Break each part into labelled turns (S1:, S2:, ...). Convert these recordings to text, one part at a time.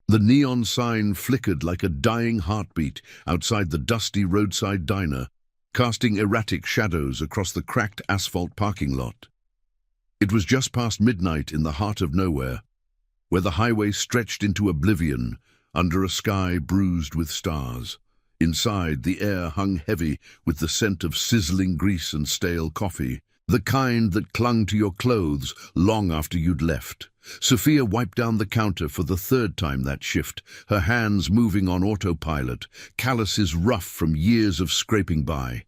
S1: The neon sign flickered like a dying heartbeat outside the dusty roadside diner, casting erratic shadows across the cracked asphalt parking lot. It was just past midnight in the heart of nowhere, where the highway stretched into oblivion under a sky bruised with stars. Inside, the air hung heavy with the scent of sizzling grease and stale coffee, the kind that clung to your clothes long after you'd left. Sophia wiped down the counter for the third time that shift, her hands moving on autopilot, calluses rough from years of scraping by.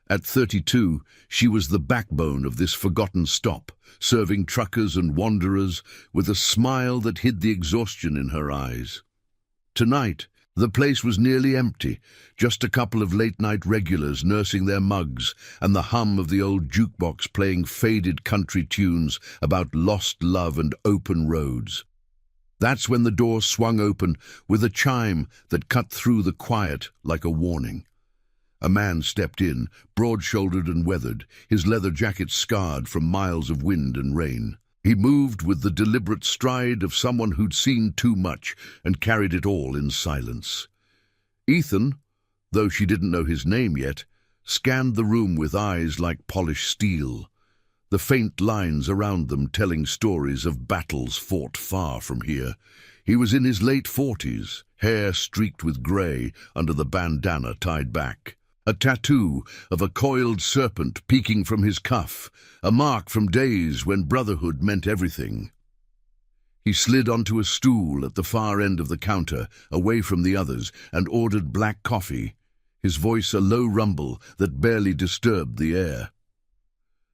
S1: At 32, she was the backbone of this forgotten stop, serving truckers and wanderers with a smile that hid the exhaustion in her eyes. Tonight, the place was nearly empty, just a couple of late-night regulars nursing their mugs and the hum of the old jukebox playing faded country tunes about lost love and open roads. That's when the door swung open with a chime that cut through the quiet like a warning. A man stepped in, broad-shouldered and weathered, his leather jacket scarred from miles of wind and rain. He moved with the deliberate stride of someone who'd seen too much and carried it all in silence. Ethan, though she didn't know his name yet, scanned the room with eyes like polished steel, the faint lines around them telling stories of battles fought far from here. He was in his late 40s, hair streaked with grey under the bandana tied back. A tattoo of a coiled serpent peeking from his cuff, a mark from days when brotherhood meant everything. He slid onto a stool at the far end of the counter, away from the others, and ordered black coffee, his voice a low rumble that barely disturbed the air.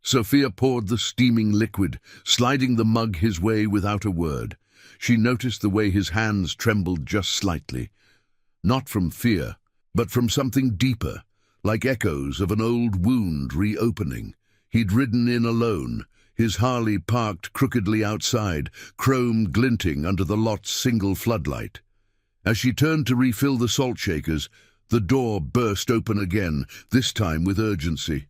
S1: Sophia poured the steaming liquid, sliding the mug his way without a word. She noticed the way his hands trembled just slightly, not from fear, but from something deeper, like echoes of an old wound reopening. He'd ridden in alone, his Harley parked crookedly outside, chrome glinting under the lot's single floodlight. As she turned to refill the salt shakers, the door burst open again, this time with urgency.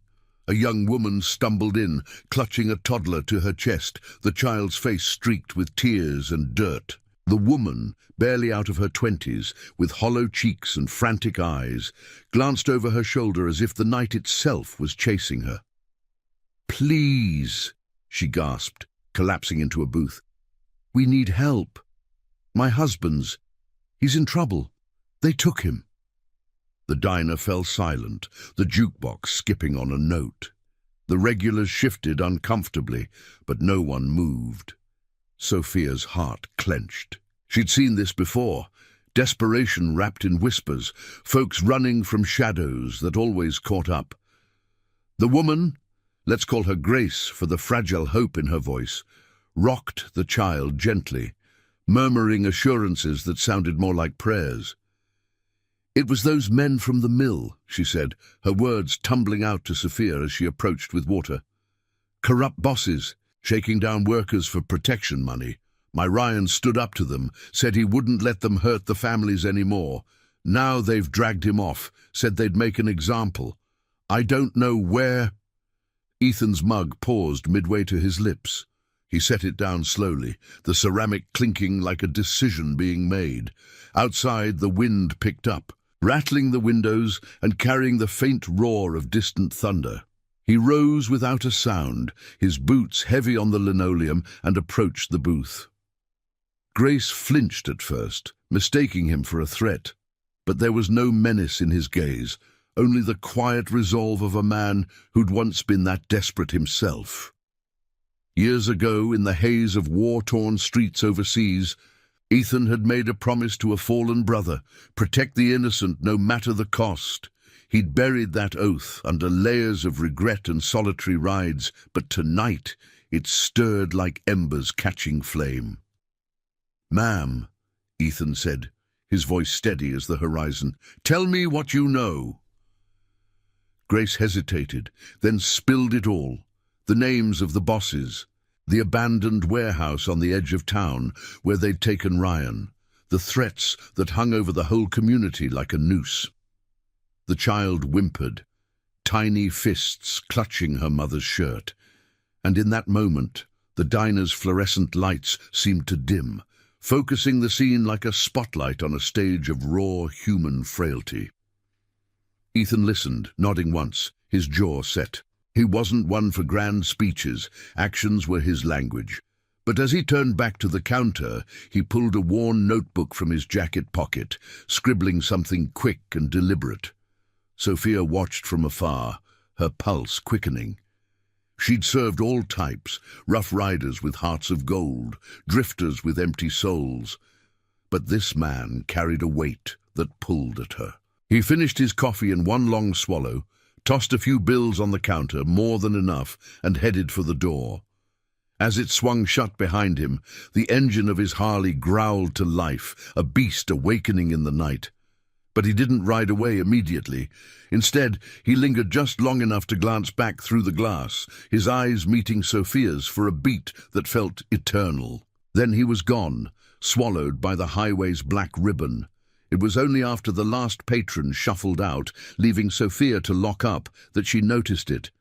S1: A young woman stumbled in, clutching a toddler to her chest, the child's face streaked with tears and dirt. The woman, barely out of her 20s, with hollow cheeks and frantic eyes, glanced over her shoulder as if the night itself was chasing her. "Please," she gasped, collapsing into a booth. "We need help. My husband's. He's in trouble. They took him." The diner fell silent, the jukebox skipping on a note. The regulars shifted uncomfortably, but no one moved. Sophia's heart clenched. She'd seen this before, desperation wrapped in whispers, folks running from shadows that always caught up. The woman, let's call her Grace for the fragile hope in her voice, rocked the child gently, murmuring assurances that sounded more like prayers. "It was those men from the mill," she said, her words tumbling out to Sophia as she approached with water. "Corrupt bosses, shaking down workers for protection money. My Ryan stood up to them, said he wouldn't let them hurt the families anymore. Now they've dragged him off, said they'd make an example. I don't know where—" Ethan's mug paused midway to his lips. He set it down slowly, the ceramic clinking like a decision being made. Outside, the wind picked up, rattling the windows and carrying the faint roar of distant thunder. He rose without a sound, his boots heavy on the linoleum, and approached the booth. Grace flinched at first, mistaking him for a threat, but there was no menace in his gaze, only the quiet resolve of a man who'd once been that desperate himself. Years ago, in the haze of war-torn streets overseas, Ethan had made a promise to a fallen brother, protect the innocent no matter the cost. He'd buried that oath under layers of regret and solitary rides, but tonight it stirred like embers catching flame. "Ma'am," Ethan said, his voice steady as the horizon, "tell me what you know." Grace hesitated, then spilled it all. The names of the bosses, the abandoned warehouse on the edge of town where they'd taken Ryan, the threats that hung over the whole community like a noose. The child whimpered, tiny fists clutching her mother's shirt, and in that moment the diner's fluorescent lights seemed to dim, focusing the scene like a spotlight on a stage of raw human frailty. Ethan listened, nodding once, his jaw set. He wasn't one for grand speeches, actions were his language. But as he turned back to the counter, he pulled a worn notebook from his jacket pocket, scribbling something quick and deliberate. Sophia watched from afar, her pulse quickening. She'd served all types, rough riders with hearts of gold, drifters with empty souls. But this man carried a weight that pulled at her. He finished his coffee in one long swallow, tossed a few bills on the counter, more than enough, and headed for the door. As it swung shut behind him, the engine of his Harley growled to life, a beast awakening in the night. But he didn't ride away immediately. Instead, he lingered just long enough to glance back through the glass, his eyes meeting Sophia's for a beat that felt eternal. Then he was gone, swallowed by the highway's black ribbon. It was only after the last patron shuffled out, leaving Sophia to lock up, that she noticed it.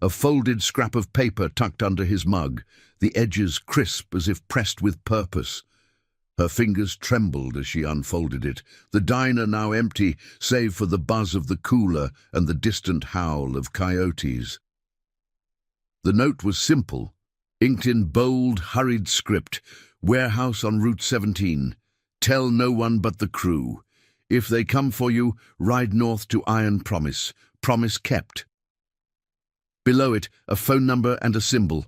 S1: A folded scrap of paper tucked under his mug, the edges crisp as if pressed with purpose. Her fingers trembled as she unfolded it, the diner now empty, save for the buzz of the cooler and the distant howl of coyotes. The note was simple, inked in bold, hurried script. Warehouse on Route 17. Tell no one but the crew. If they come for you, ride north to Iron Promise. Promise kept. Below it, a phone number and a symbol.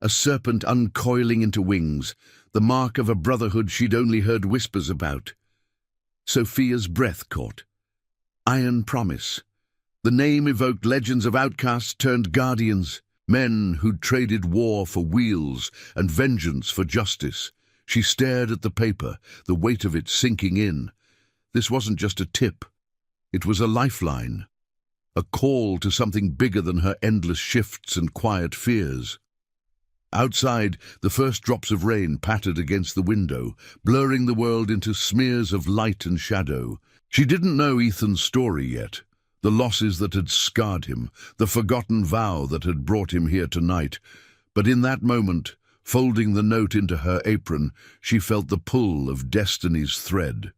S1: A serpent uncoiling into wings, the mark of a brotherhood she'd only heard whispers about. Sophia's breath caught. Iron Promise. The name evoked legends of outcasts turned guardians, men who'd traded war for wheels and vengeance for justice. She stared at the paper, the weight of it sinking in. This wasn't just a tip. It was a lifeline. A call to something bigger than her endless shifts and quiet fears. Outside, the first drops of rain pattered against the window, blurring the world into smears of light and shadow. She didn't know Ethan's story yet, the losses that had scarred him, the forgotten vow that had brought him here tonight. But in that moment, folding the note into her apron, she felt the pull of destiny's thread.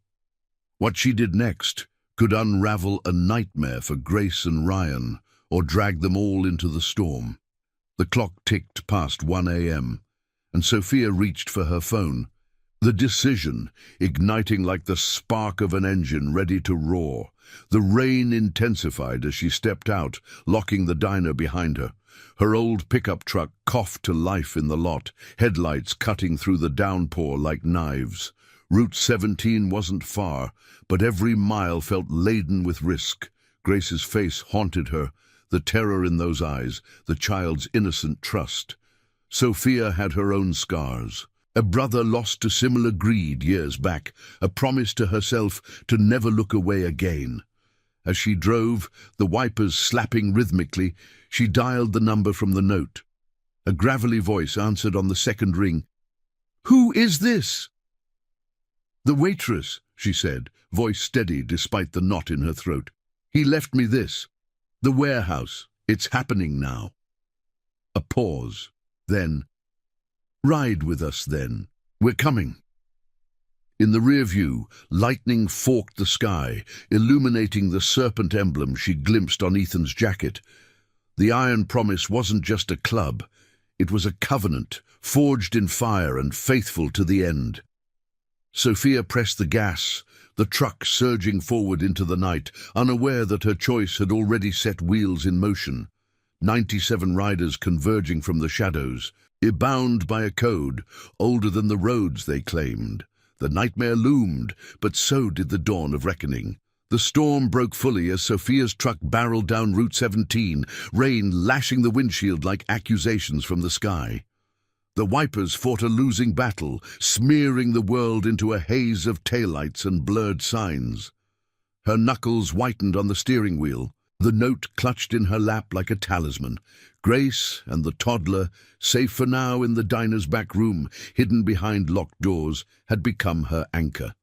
S1: What she did next could unravel a nightmare for Grace and Ryan, or drag them all into the storm. The clock ticked past 1 a.m., and Sophia reached for her phone. The decision, igniting like the spark of an engine ready to roar. The rain intensified as she stepped out, locking the diner behind her. Her old pickup truck coughed to life in the lot, headlights cutting through the downpour like knives. Route 17 wasn't far, but every mile felt laden with risk. Grace's face haunted her, the terror in those eyes, the child's innocent trust. Sophia had her own scars. A brother lost to similar greed years back, a promise to herself to never look away again. As she drove, the wipers slapping rhythmically, she dialed the number from the note. A gravelly voice answered on the second ring. "Who is this?" "The waitress," she said, voice steady despite the knot in her throat. "He left me this. The warehouse. It's happening now." A pause. Then, "Ride with us, then. We're coming." In the rear view, lightning forked the sky, illuminating the serpent emblem she glimpsed on Ethan's jacket. The Iron Promise wasn't just a club. It was a covenant, forged in fire and faithful to the end. Sophia pressed the gas, the truck surging forward into the night, unaware that her choice had already set wheels in motion. 97 riders converging from the shadows, bound by a code, older than the roads they claimed. The nightmare loomed, but so did the dawn of reckoning. The storm broke fully as Sophia's truck barreled down Route 17, rain lashing the windshield like accusations from the sky. The wipers fought a losing battle, smearing the world into a haze of taillights and blurred signs. Her knuckles whitened on the steering wheel, the note clutched in her lap like a talisman. Grace and the toddler, safe for now in the diner's back room, hidden behind locked doors, had become her anchor.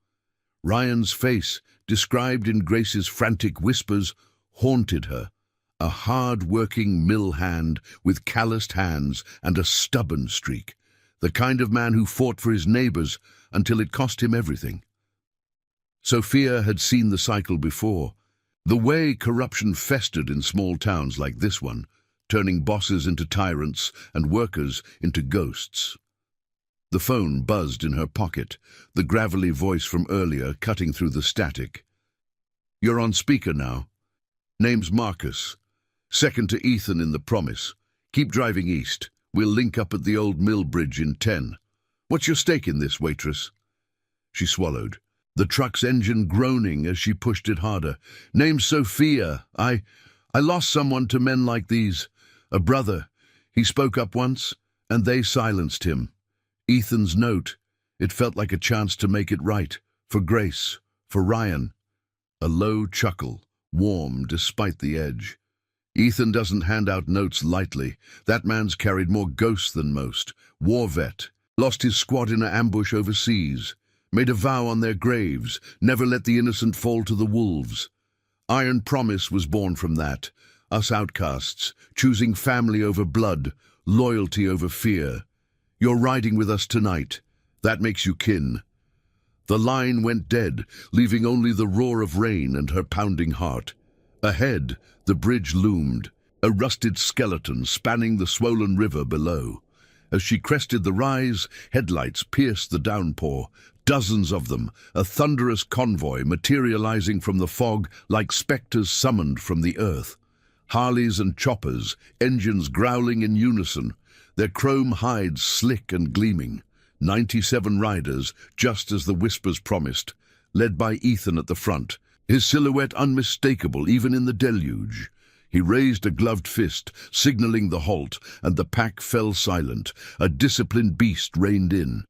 S1: Ryan's face, described in Grace's frantic whispers, haunted her. A hard-working mill hand with calloused hands and a stubborn streak. the kind of man who fought for his neighbors until it cost him everything. Sophia had seen the cycle before, the way corruption festered in small towns like this one, turning bosses into tyrants and workers into ghosts. The phone buzzed in her pocket, the gravelly voice from earlier cutting through the static. "You're on speaker now. Name's Marcus. Second to Ethan in the promise. Keep driving east. We'll link up at the old mill bridge in 10. What's your stake in this, Waitress?" She swallowed, the truck's engine groaning as she pushed it harder. "Name's Sophia. I lost someone to men like these. A brother. He spoke up once, and they silenced him. Ethan's note. It felt like a chance to make it right. For Grace. For Ryan." A low chuckle, warm despite the edge. "Ethan doesn't hand out notes lightly. That man's carried more ghosts than most. War vet. Lost his squad in an ambush overseas. Made a vow on their graves. Never let the innocent fall to the wolves. Iron Promise was born from that. Us outcasts, choosing family over blood, loyalty over fear. You're riding with us tonight. That makes you kin." The line went dead, leaving only the roar of rain and her pounding heart. Ahead, the bridge loomed, a rusted skeleton spanning the swollen river below. As she crested the rise, headlights pierced the downpour, dozens of them, a thunderous convoy materializing from the fog like specters summoned from the earth. Harleys and choppers, engines growling in unison, their chrome hides slick and gleaming. 97 riders, just as the whispers promised, led by Ethan at the front, his silhouette unmistakable even in the deluge. He raised a gloved fist, signaling the halt, and the pack fell silent. A disciplined beast reined in.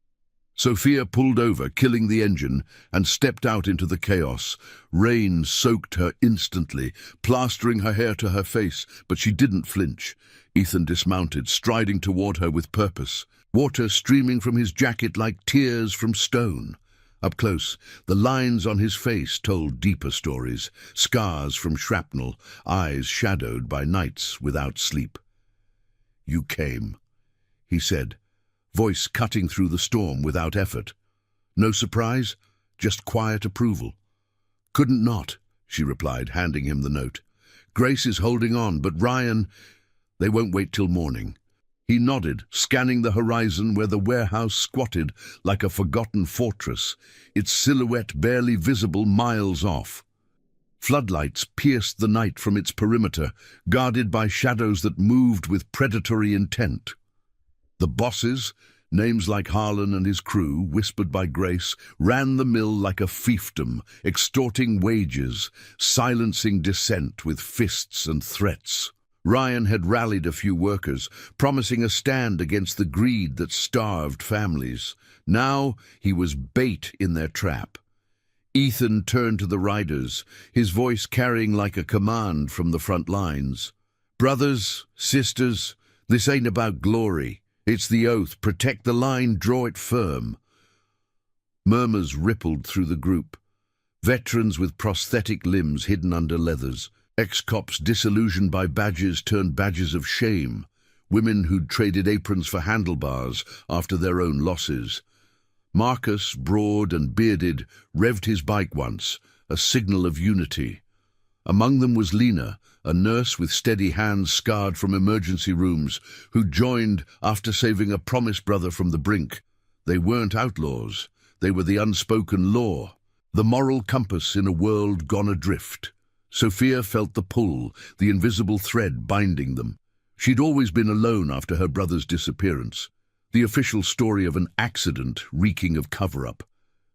S1: Sophia pulled over, killing the engine, and stepped out into the chaos. Rain soaked her instantly, plastering her hair to her face, but she didn't flinch. Ethan dismounted, striding toward her with purpose, water streaming from his jacket like tears from stone. Up close, the lines on his face told deeper stories, scars from shrapnel, eyes shadowed by nights without sleep. "You came," he said, voice cutting through the storm without effort. No surprise, just quiet approval. "Couldn't not," she replied, handing him the note. "Grace is holding on, but Ryan, they won't wait till morning." He nodded, scanning the horizon where the warehouse squatted like a forgotten fortress, its silhouette barely visible miles off. Floodlights pierced the night from its perimeter, guarded by shadows that moved with predatory intent. The bosses, names like Harlan and his crew, whispered by Grace, ran the mill like a fiefdom, extorting wages, silencing dissent with fists and threats. Ryan had rallied a few workers, promising a stand against the greed that starved families. Now he was bait in their trap. Ethan turned to the riders, his voice carrying like a command from the front lines. "Brothers, sisters, this ain't about glory. It's the oath. Protect the line, draw it firm." Murmurs rippled through the group. Veterans with prosthetic limbs hidden under leathers. Ex-cops disillusioned by badges turned badges of shame. Women who'd traded aprons for handlebars after their own losses. Marcus, broad and bearded, revved his bike once, a signal of unity. Among them was Lena, a nurse with steady hands scarred from emergency rooms, who joined after saving a promised brother from the brink. They weren't outlaws. They were the unspoken law, the moral compass in a world gone adrift. Sophia felt the pull, the invisible thread binding them. She'd always been alone after her brother's disappearance, the official story of an accident reeking of cover-up.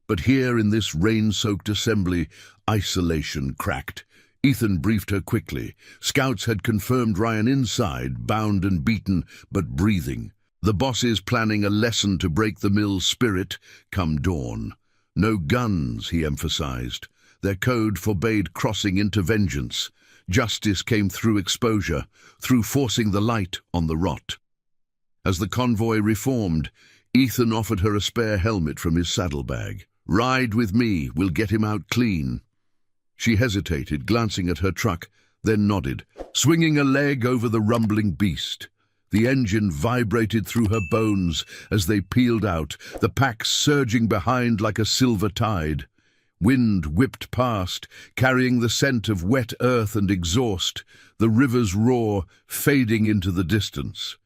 S1: But here in this rain-soaked assembly, isolation cracked. Ethan briefed her quickly. Scouts had confirmed Ryan inside, bound and beaten, but breathing. The bosses planning a lesson to break the mill's spirit come dawn. No guns, he emphasized. Their code forbade crossing into vengeance. Justice came through exposure, through forcing the light on the rot. As the convoy reformed, Ethan offered her a spare helmet from his saddlebag. "Ride with me, we'll get him out clean." She hesitated, glancing at her truck, then nodded, swinging a leg over the rumbling beast. The engine vibrated through her bones as they peeled out, the pack surging behind like a silver tide. Wind whipped past, carrying the scent of wet earth and exhaust, the river's roar fading into the distance.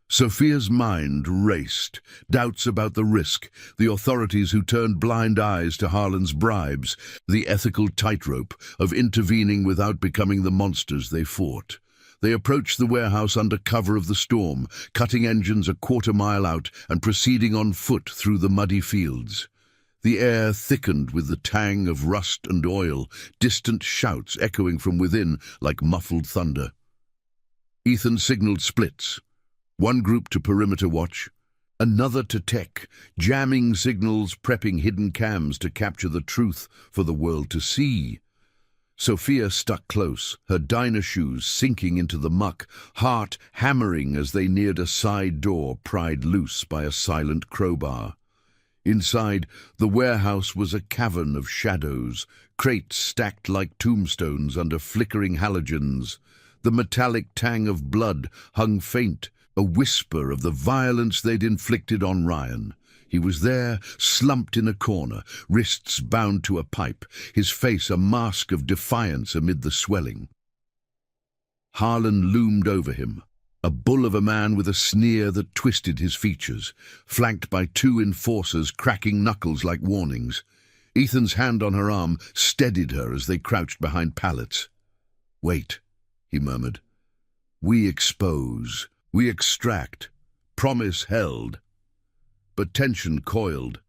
S1: Sophia's mind raced, doubts about the risk, the authorities who turned blind eyes to Harlan's bribes, the ethical tightrope of intervening without becoming the monsters they fought. They approached the warehouse under cover of the storm, cutting engines a quarter-mile out and proceeding on foot through the muddy fields. The air thickened with the tang of rust and oil, distant shouts echoing from within like muffled thunder. Ethan signaled splits. One group to perimeter watch, another to tech, jamming signals, prepping hidden cams to capture the truth for the world to see. Sophia stuck close, her diner shoes sinking into the muck, heart hammering as they neared a side door pried loose by a silent crowbar. Inside, the warehouse was a cavern of shadows, crates stacked like tombstones under flickering halogens. The metallic tang of blood hung faint, a whisper of the violence they'd inflicted on Ryan. He was there, slumped in a corner, wrists bound to a pipe, his face a mask of defiance amid the swelling. Harlan loomed over him, a bull of a man with a sneer that twisted his features, flanked by two enforcers cracking knuckles like warnings. Ethan's hand on her arm steadied her as they crouched behind pallets. "Wait," he murmured. "We expose. We extract. Promise held." But tension coiled.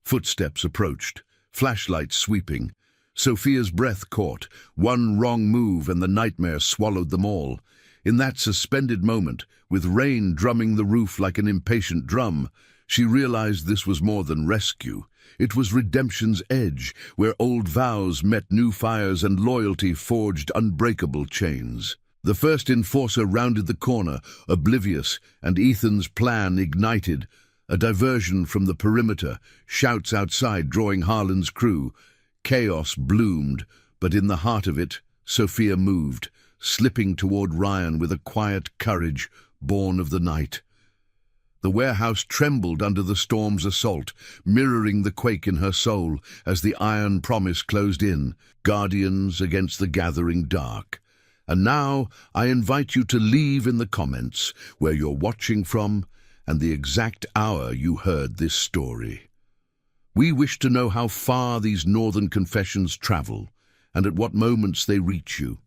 S1: Footsteps approached, flashlights sweeping. Sophia's breath caught. One wrong move and the nightmare swallowed them all. In that suspended moment, with rain drumming the roof like an impatient drum, she realized this was more than rescue. It was redemption's edge, where old vows met new fires and loyalty forged unbreakable chains. The first enforcer rounded the corner, oblivious, and Ethan's plan ignited. A diversion from the perimeter, shouts outside drawing Harlan's crew. Chaos bloomed, but in the heart of it, Sophia moved, slipping toward Ryan with a quiet courage born of the night. The warehouse trembled under the storm's assault, mirroring the quake in her soul as the iron promise closed in, guardians against the gathering dark. And now I invite you to leave in the comments where you're watching from and the exact hour you heard this story. We wish to know how far these northern confessions travel and at what moments they reach you.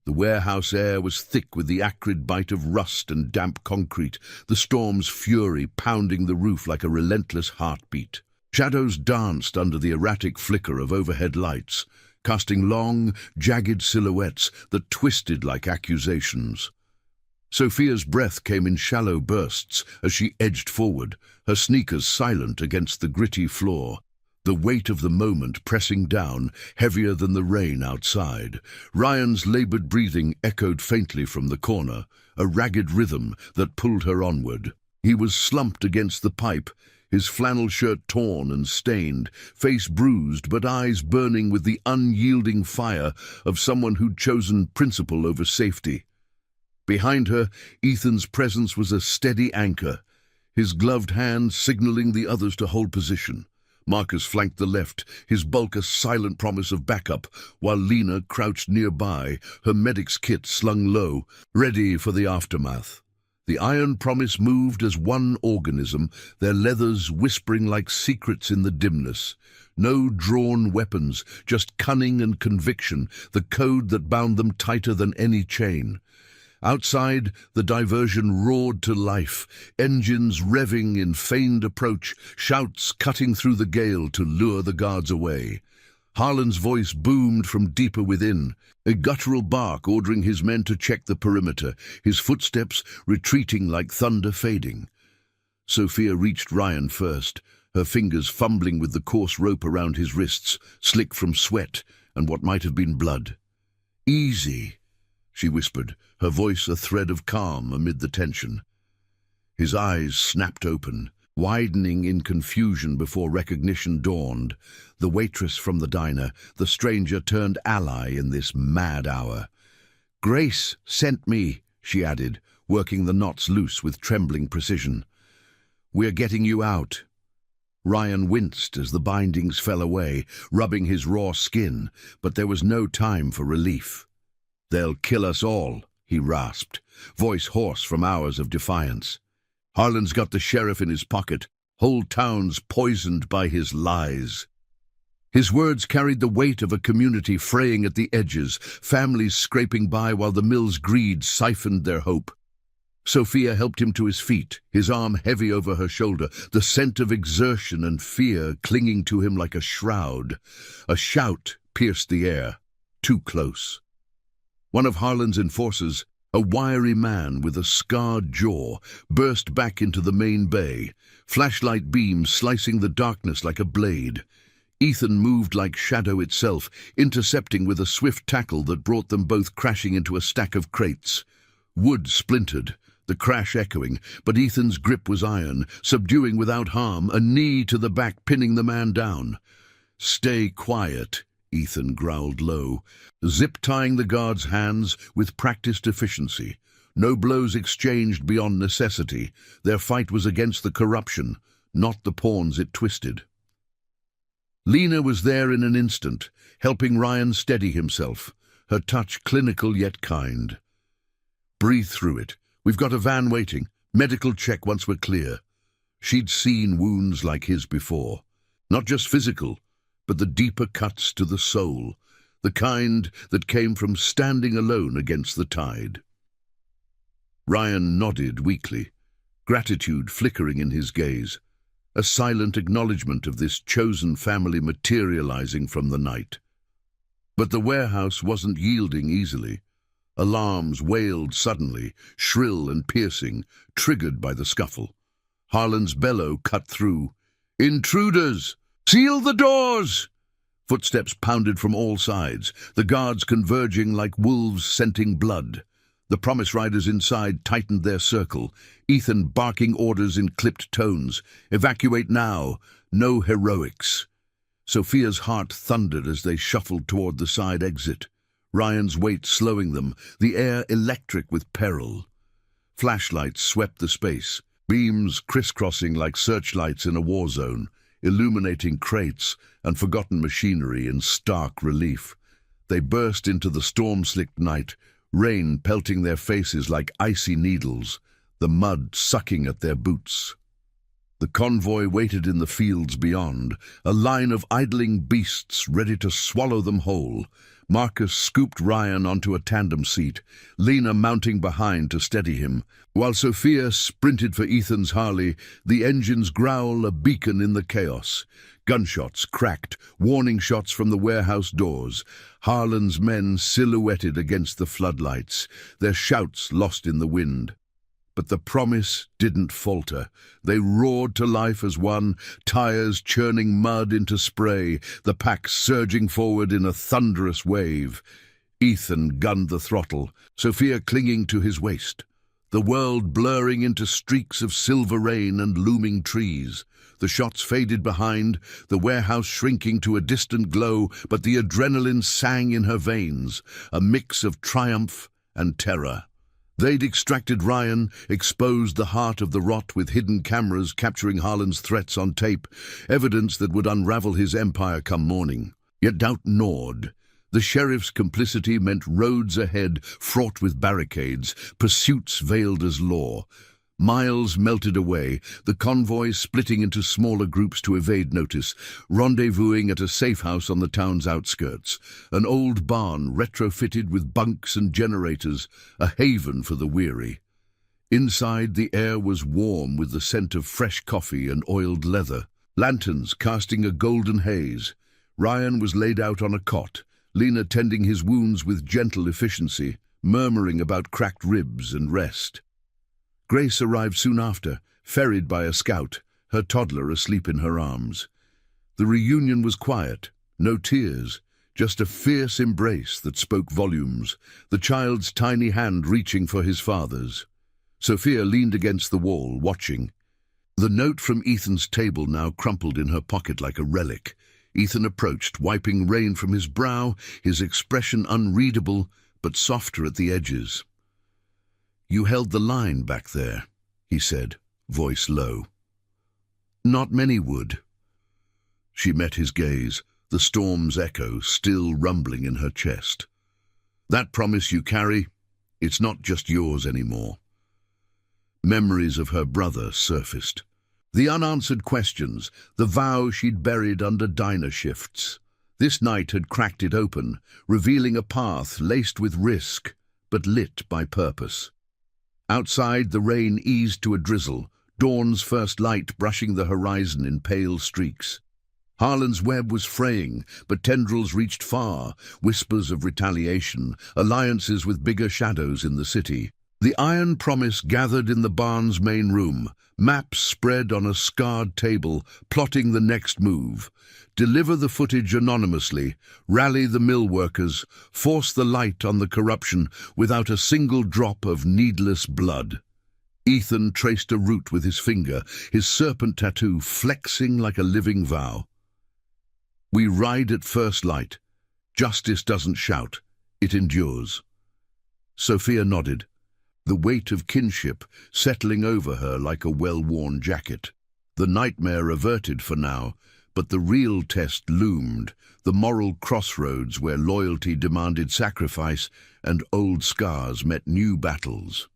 S1: The warehouse air was thick with the acrid bite of rust and damp concrete, the storm's fury pounding the roof like a relentless heartbeat. Shadows danced under the erratic flicker of overhead lights, casting long, jagged silhouettes that twisted like accusations. Sophia's breath came in shallow bursts as she edged forward, her sneakers silent against the gritty floor, the weight of the moment pressing down, heavier than the rain outside. Ryan's labored breathing echoed faintly from the corner, a ragged rhythm that pulled her onward. He was slumped against the pipe, his flannel shirt torn and stained, face bruised but eyes burning with the unyielding fire of someone who'd chosen principle over safety. Behind her, Ethan's presence was a steady anchor, his gloved hand signaling the others to hold position. Marcus flanked the left, his bulk a silent promise of backup, while Lena crouched nearby, her medic's kit slung low, ready for the aftermath. The iron promise moved as one organism, their leathers whispering like secrets in the dimness. No drawn weapons, just cunning and conviction, the code that bound them tighter than any chain. Outside, the diversion roared to life, engines revving in feigned approach, shouts cutting through the gale to lure the guards away. Harlan's voice boomed from deeper within, a guttural bark ordering his men to check the perimeter, his footsteps retreating like thunder fading. Sophia reached Ryan first, her fingers fumbling with the coarse rope around his wrists, slick from sweat and what might have been blood. "Easy," she whispered, her voice a thread of calm amid the tension. His eyes snapped open, widening in confusion before recognition dawned. The waitress from the diner, the stranger turned ally in this mad hour. "Grace sent me," she added, working the knots loose with trembling precision. "We're getting you out." Ryan winced as the bindings fell away, rubbing his raw skin, but there was no time for relief. "They'll kill us all," he rasped, voice hoarse from hours of defiance. "Harlan's got the sheriff in his pocket, whole towns poisoned by his lies." His words carried the weight of a community fraying at the edges, families scraping by while the mill's greed siphoned their hope. Sophia helped him to his feet, his arm heavy over her shoulder, the scent of exertion and fear clinging to him like a shroud. A shout pierced the air, too close. One of Harlan's enforcers, a wiry man with a scarred jaw, burst back into the main bay, flashlight beams slicing the darkness like a blade. Ethan moved like shadow itself, intercepting with a swift tackle that brought them both crashing into a stack of crates. Wood splintered, the crash echoing, but Ethan's grip was iron, subduing without harm, a knee to the back pinning the man down. "Stay quiet," Ethan growled low, zip-tying the guard's hands with practiced efficiency. No blows exchanged beyond necessity. Their fight was against the corruption, not the pawns it twisted. Lena was there in an instant, helping Ryan steady himself, her touch clinical yet kind. "Breathe through it. We've got a van waiting. Medical check once we're clear." She'd seen wounds like his before. Not just physical, but the deeper cuts to the soul, the kind that came from standing alone against the tide. Ryan nodded weakly, gratitude flickering in his gaze, a silent acknowledgement of this chosen family materializing from the night. But the warehouse wasn't yielding easily. Alarms wailed suddenly, shrill and piercing, triggered by the scuffle. Harlan's bellow cut through. "Intruders! Seal the doors!" Footsteps pounded from all sides, the guards converging like wolves scenting blood. The promise riders inside tightened their circle, Ethan barking orders in clipped tones. "Evacuate now! No heroics!" Sophia's heart thundered as they shuffled toward the side exit, Ryan's weight slowing them, the air electric with peril. Flashlights swept the space, beams crisscrossing like searchlights in a war zone, illuminating crates and forgotten machinery in stark relief. They burst into the storm-slicked night, rain pelting their faces like icy needles, the mud sucking at their boots. The convoy waited in the fields beyond, a line of idling beasts ready to swallow them whole. Marcus scooped Ryan onto a tandem seat, Lena mounting behind to steady him, while Sophia sprinted for Ethan's Harley, the engine's growl a beacon in the chaos. Gunshots cracked, warning shots from the warehouse doors. Harlan's men silhouetted against the floodlights, their shouts lost in the wind. But the promise didn't falter. They roared to life as one, tires churning mud into spray, the pack surging forward in a thunderous wave. Ethan gunned the throttle, Sophia clinging to his waist, the world blurring into streaks of silver rain and looming trees. The shots faded behind, the warehouse shrinking to a distant glow, but the adrenaline sang in her veins, a mix of triumph and terror. They'd extracted Ryan, exposed the heart of the rot with hidden cameras capturing Harlan's threats on tape, evidence that would unravel his empire come morning. Yet doubt gnawed. The sheriff's complicity meant roads ahead fraught with barricades, pursuits veiled as law. Miles melted away, the convoy splitting into smaller groups to evade notice, rendezvousing at a safe house on the town's outskirts, an old barn retrofitted with bunks and generators, a haven for the weary. Inside, the air was warm with the scent of fresh coffee and oiled leather, lanterns casting a golden haze. Ryan was laid out on a cot, Lena tending his wounds with gentle efficiency, murmuring about cracked ribs and rest. Grace arrived soon after, ferried by a scout, her toddler asleep in her arms. The reunion was quiet, no tears, just a fierce embrace that spoke volumes, the child's tiny hand reaching for his father's. Sophia leaned against the wall, watching. The note from Ethan's table now crumpled in her pocket like a relic. Ethan approached, wiping rain from his brow, his expression unreadable, but softer at the edges. "You held the line back there," he said, voice low. "Not many would." She met his gaze, the storm's echo still rumbling in her chest. "That promise you carry, it's not just yours anymore." Memories of her brother surfaced. The unanswered questions, the vow she'd buried under diner shifts. This night had cracked it open, revealing a path laced with risk, but lit by purpose. Outside, the rain eased to a drizzle, dawn's first light brushing the horizon in pale streaks. Harlan's web was fraying, but tendrils reached far, whispers of retaliation, alliances with bigger shadows in the city. The iron promise gathered in the barn's main room, maps spread on a scarred table, plotting the next move. Deliver the footage anonymously, rally the mill workers, force the light on the corruption without a single drop of needless blood. Ethan traced a route with his finger, his serpent tattoo flexing like a living vow. "We ride at first light. Justice doesn't shout, it endures." Sophia nodded, the weight of kinship settling over her like a well-worn jacket. The nightmare averted for now, but the real test loomed, the moral crossroads where loyalty demanded sacrifice and old scars met new battles.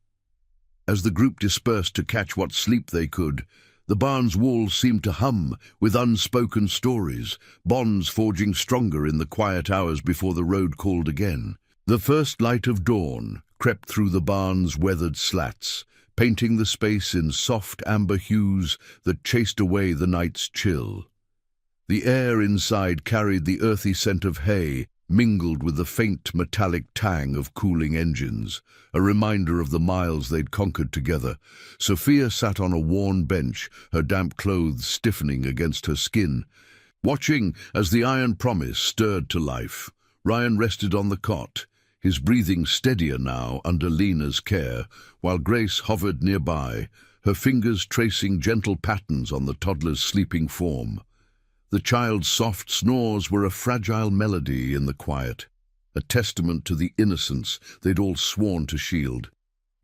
S1: As the group dispersed to catch what sleep they could, the barn's walls seemed to hum with unspoken stories, bonds forging stronger in the quiet hours before the road called again. The first light of dawn crept through the barn's weathered slats, painting the space in soft amber hues that chased away the night's chill. The air inside carried the earthy scent of hay, mingled with the faint metallic tang of cooling engines, a reminder of the miles they'd conquered together. Sophia sat on a worn bench, her damp clothes stiffening against her skin, watching as the iron promise stirred to life. Ryan rested on the cot, his breathing steadier now under Lena's care, while Grace hovered nearby, her fingers tracing gentle patterns on the toddler's sleeping form. The child's soft snores were a fragile melody in the quiet, a testament to the innocence they'd all sworn to shield.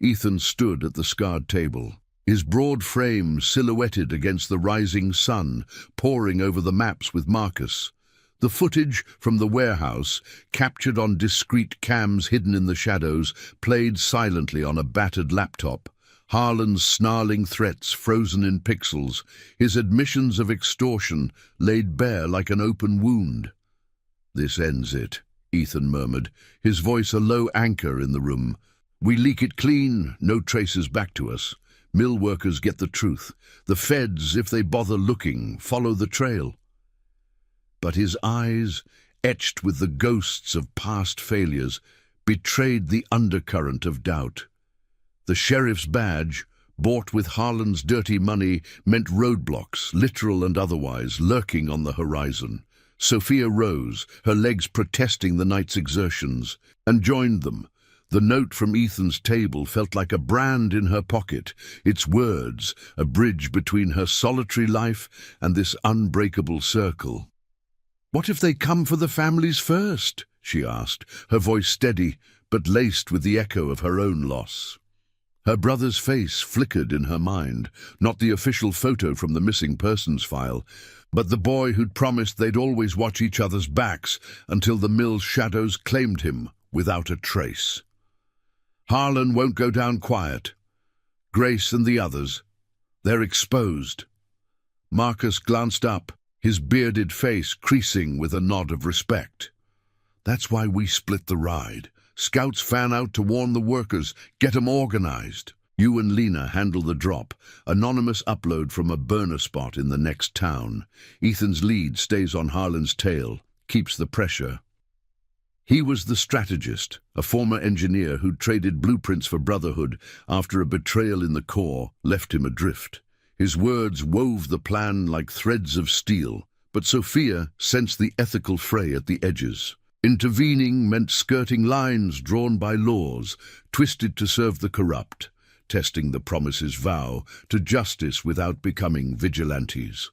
S1: Ethan stood at the scarred table, his broad frame silhouetted against the rising sun, poring over the maps with Marcus. The footage from the warehouse, captured on discreet cams hidden in the shadows, played silently on a battered laptop. Harlan's snarling threats frozen in pixels, his admissions of extortion laid bare like an open wound. "This ends it," Ethan murmured, his voice a low anchor in the room. "We leak it clean, no traces back to us. Mill workers get the truth. The feds, if they bother looking, follow the trail." But his eyes, etched with the ghosts of past failures, betrayed the undercurrent of doubt. The sheriff's badge, bought with Harlan's dirty money, meant roadblocks, literal and otherwise, lurking on the horizon. Sophia rose, her legs protesting the night's exertions, and joined them. The note from Ethan's table felt like a brand in her pocket, its words a bridge between her solitary life and this unbreakable circle. "What if they come for the families first?" she asked, her voice steady, but laced with the echo of her own loss. Her brother's face flickered in her mind, not the official photo from the missing persons file, but the boy who'd promised they'd always watch each other's backs until the mill's shadows claimed him without a trace. "Harlan won't go down quiet. Grace and the others, they're exposed." Marcus glanced up, his bearded face creasing with a nod of respect. "That's why we split the ride. Scouts fan out to warn the workers, get 'em organized. You and Lena handle the drop, anonymous upload from a burner spot in the next town. Ethan's lead stays on Harlan's tail, keeps the pressure." He was the strategist, a former engineer who'd traded blueprints for Brotherhood after a betrayal in the Corps left him adrift. His words wove the plan like threads of steel, but Sophia sensed the ethical fray at the edges. Intervening meant skirting lines drawn by laws, twisted to serve the corrupt, testing the promise's vow to justice without becoming vigilantes.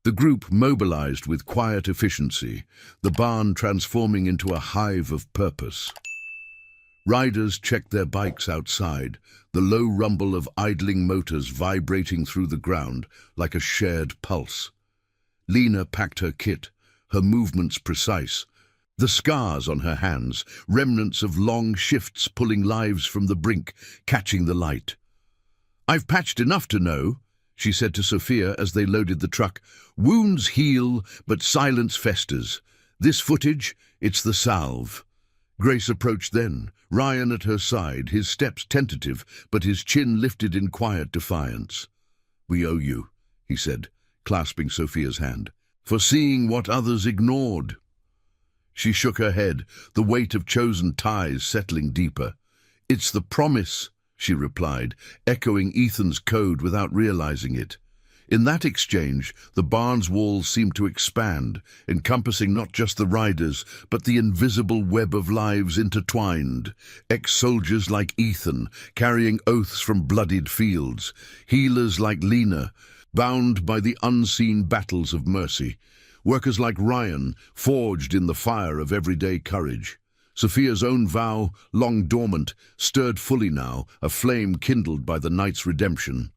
S1: The group mobilized with quiet efficiency, the barn transforming into a hive of purpose. Riders checked their bikes outside, the low rumble of idling motors vibrating through the ground like a shared pulse. Lena packed her kit, her movements precise, the scars on her hands, remnants of long shifts pulling lives from the brink, catching the light. "I've patched enough to know," she said to Sophia as they loaded the truck. "Wounds heal, but silence festers. This footage, it's the salve." Grace approached then, Ryan at her side, his steps tentative, but his chin lifted in quiet defiance. "We owe you," he said, clasping Sophia's hand, "for seeing what others ignored." She shook her head, the weight of chosen ties settling deeper. "It's the promise," she replied, echoing Ethan's code without realizing it. In that exchange, the barn's walls seemed to expand, encompassing not just the riders, but the invisible web of lives intertwined. Ex-soldiers like Ethan, carrying oaths from bloodied fields. Healers like Lena, bound by the unseen battles of mercy. Workers like Ryan, forged in the fire of everyday courage. Sophia's own vow, long dormant, stirred fully now, a flame kindled by the night's redemption.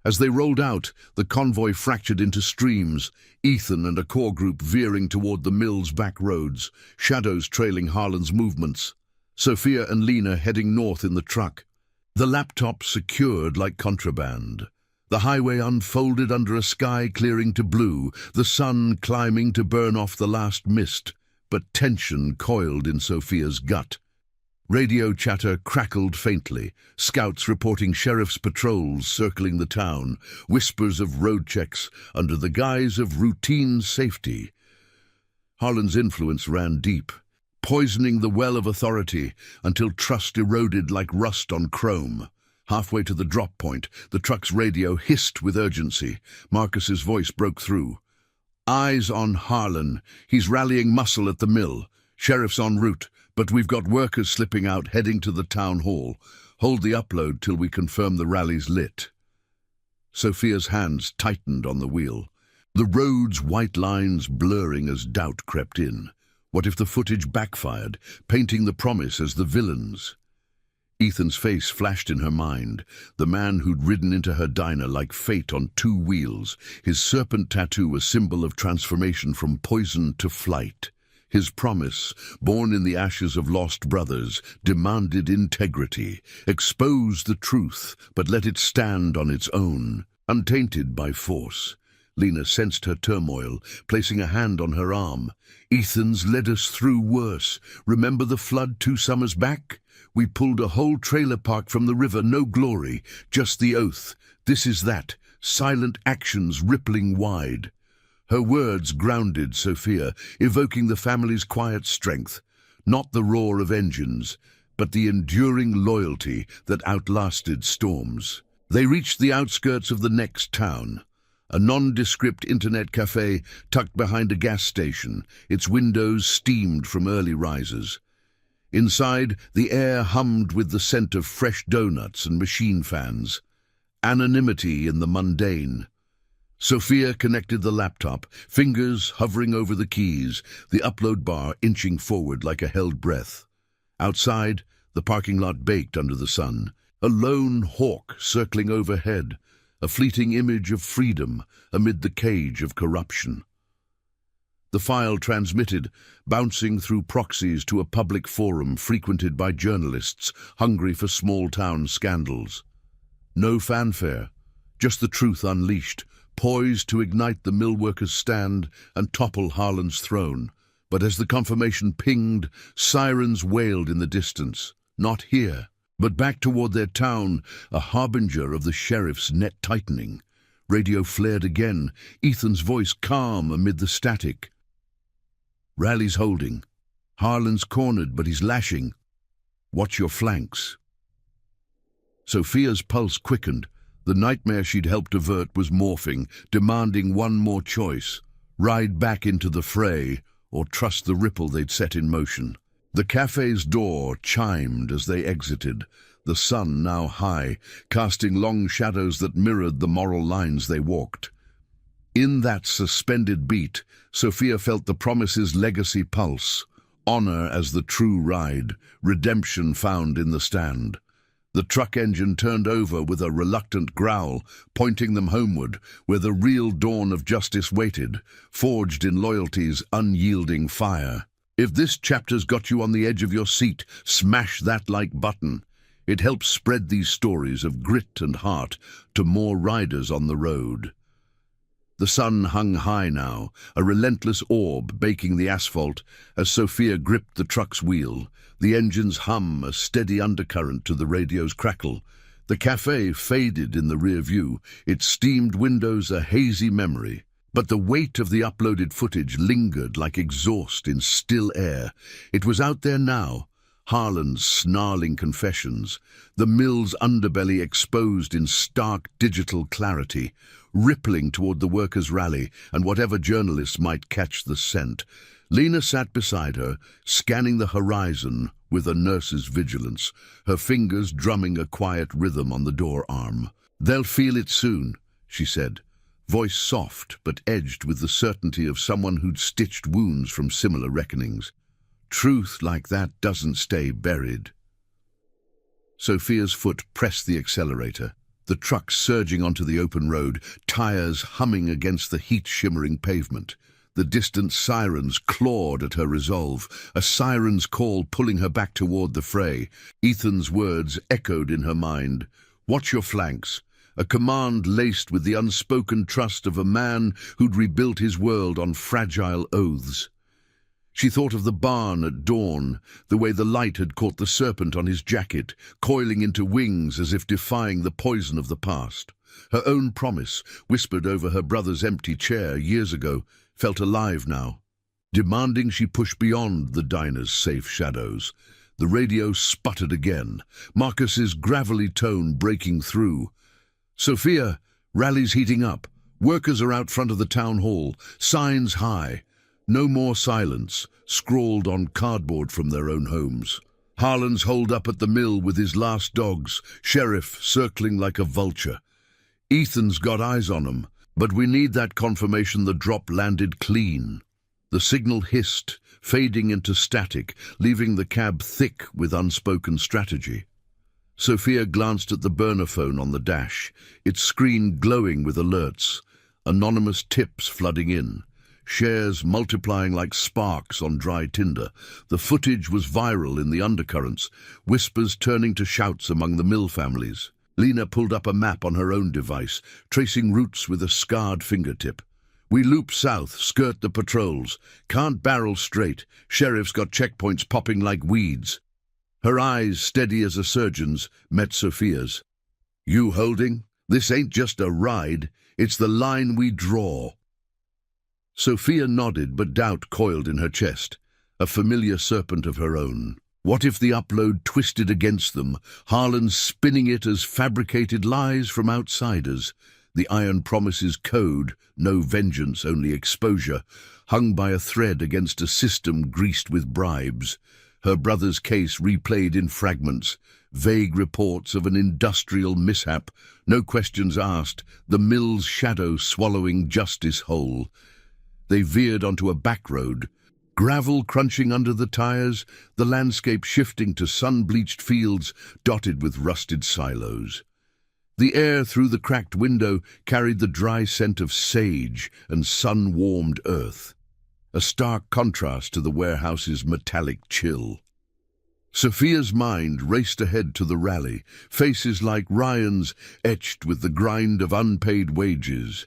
S1: As they rolled out, the convoy fractured into streams, Ethan and a core group veering toward the mill's back roads, shadows trailing Harlan's movements. Sophia and Lena heading north in the truck. The laptop secured like contraband. The highway unfolded under a sky clearing to blue, the sun climbing to burn off the last mist, but tension coiled in Sophia's gut. Radio chatter crackled faintly, scouts reporting sheriff's patrols circling the town, whispers of road checks under the guise of routine safety. Harlan's influence ran deep, poisoning the well of authority until trust eroded like rust on chrome. Halfway to the drop point, the truck's radio hissed with urgency. Marcus's voice broke through. "Eyes on Harlan. He's rallying muscle at the mill. Sheriff's en route. But we've got workers slipping out, heading to the town hall. Hold the upload till we confirm the rally's lit." Sophia's hands tightened on the wheel, the road's white lines blurring as doubt crept in. What if the footage backfired, painting the promise as the villains? Ethan's face flashed in her mind, the man who'd ridden into her diner like fate on two wheels, his serpent tattoo a symbol of transformation from poison to flight. His promise, born in the ashes of lost brothers, demanded integrity. Expose the truth, but let it stand on its own, untainted by force. Lena sensed her turmoil, placing a hand on her arm. "Ethan's led us through worse. Remember the flood 2 summers back? We pulled a whole trailer park from the river, no glory, just the oath. This is that, silent actions rippling wide." Her words grounded Sophia, evoking the family's quiet strength, not the roar of engines, but the enduring loyalty that outlasted storms. They reached the outskirts of the next town, a nondescript internet cafe tucked behind a gas station, its windows steamed from early risers. Inside, the air hummed with the scent of fresh donuts and machine fans. Anonymity in the mundane. Sophia connected the laptop, fingers hovering over the keys, the upload bar inching forward like a held breath. Outside, the parking lot baked under the sun, a lone hawk circling overhead, a fleeting image of freedom amid the cage of corruption. The file transmitted, bouncing through proxies to a public forum frequented by journalists hungry for small-town scandals. No fanfare, just the truth unleashed, poised to ignite the millworkers' stand and topple Harlan's throne. But as the confirmation pinged, sirens wailed in the distance. Not here, but back toward their town, a harbinger of the sheriff's net tightening. Radio flared again, Ethan's voice calm amid the static. "Rally's holding. Harlan's cornered, but he's lashing. Watch your flanks." Sophia's pulse quickened. The nightmare she'd helped avert was morphing, demanding one more choice: ride back into the fray, or trust the ripple they'd set in motion. The cafe's door chimed as they exited, the sun now high, casting long shadows that mirrored the moral lines they walked. In that suspended beat, Sophia felt the promise's legacy pulse. Honor as the true ride, redemption found in the stand. The truck engine turned over with a reluctant growl, pointing them homeward, where the real dawn of justice waited, forged in loyalty's unyielding fire. If this chapter's got you on the edge of your seat, smash that like button. It helps spread these stories of grit and heart to more riders on the road. The sun hung high now, a relentless orb baking the asphalt as Sophia gripped the truck's wheel, the engine's hum a steady undercurrent to the radio's crackle. The cafe faded in the rear view, its steamed windows a hazy memory. But the weight of the uploaded footage lingered like exhaust in still air. It was out there now, Harlan's snarling confessions, the mill's underbelly exposed in stark digital clarity, rippling toward the workers' rally and whatever journalists might catch the scent. Lena sat beside her, scanning the horizon with a nurse's vigilance, her fingers drumming a quiet rhythm on the door arm. "They'll feel it soon," she said, voice soft but edged with the certainty of someone who'd stitched wounds from similar reckonings. Truth like that doesn't stay buried. Sophia's foot pressed the accelerator, the truck surging onto the open road, tires humming against the heat-shimmering pavement. The distant sirens clawed at her resolve, a siren's call pulling her back toward the fray. Ethan's words echoed in her mind. "Watch your flanks," a command laced with the unspoken trust of a man who'd rebuilt his world on fragile oaths. She thought of the barn at dawn, the way the light had caught the serpent on his jacket, coiling into wings as if defying the poison of the past. Her own promise, whispered over her brother's empty chair years ago, felt alive now, demanding she push beyond the diner's safe shadows. The radio sputtered again, Marcus's gravelly tone breaking through. "Sophia, rally's heating up. Workers are out front of the town hall, signs high. No more silence," scrawled on cardboard from their own homes. Harlan's holed up at the mill with his last dogs, Sheriff circling like a vulture. "Ethan's got eyes on 'em, but we need that confirmation the drop landed clean." The signal hissed, fading into static, leaving the cab thick with unspoken strategy. Sophia glanced at the burner phone on the dash, its screen glowing with alerts, anonymous tips flooding in. Shares multiplying like sparks on dry tinder. The footage was viral in the undercurrents, whispers turning to shouts among the mill families. Lena pulled up a map on her own device, tracing routes with a scarred fingertip. "We loop south, skirt the patrols. Can't barrel straight. Sheriff's got checkpoints popping like weeds." Her eyes, steady as a surgeon's, met Sophia's. "You holding? This ain't just a ride. It's the line we draw." Sophia nodded, but doubt coiled in her chest, a familiar serpent of her own. What if the upload twisted against them, Harlan spinning it as fabricated lies from outsiders? The iron promises code, no vengeance, only exposure, hung by a thread against a system greased with bribes. Her brother's case replayed in fragments, vague reports of an industrial mishap, no questions asked, the mill's shadow swallowing justice whole. They veered onto a back road, gravel crunching under the tires, the landscape shifting to sun-bleached fields dotted with rusted silos. The air through the cracked window carried the dry scent of sage and sun-warmed earth, a stark contrast to the warehouse's metallic chill. Sophia's mind raced ahead to the rally, faces like Ryan's etched with the grind of unpaid wages,